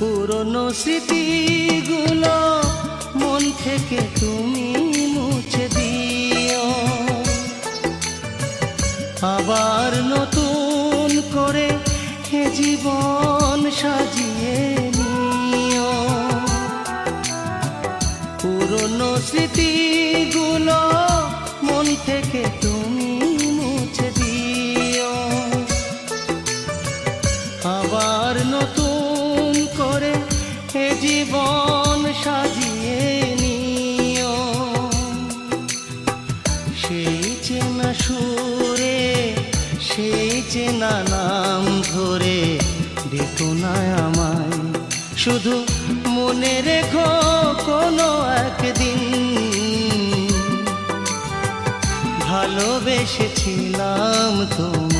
পুরনো স্মৃতিগুলো মন থেকে তুমি মুছে দিও, আবার নতুন করে এ জীবন সাজিয়ে নিও। পুরনো স্মৃতিগুলো মন থেকে তুমি মুছে দিও, আবার নতুন করে এ জীবন সাজিয়ে নিও। সেই চেনা সুরে সেই চেনা নাম ধরে দেখো না আমায়, শুধু মনে রেখো কোনো একদিন ভালোবেসেছিলাম তোমায়।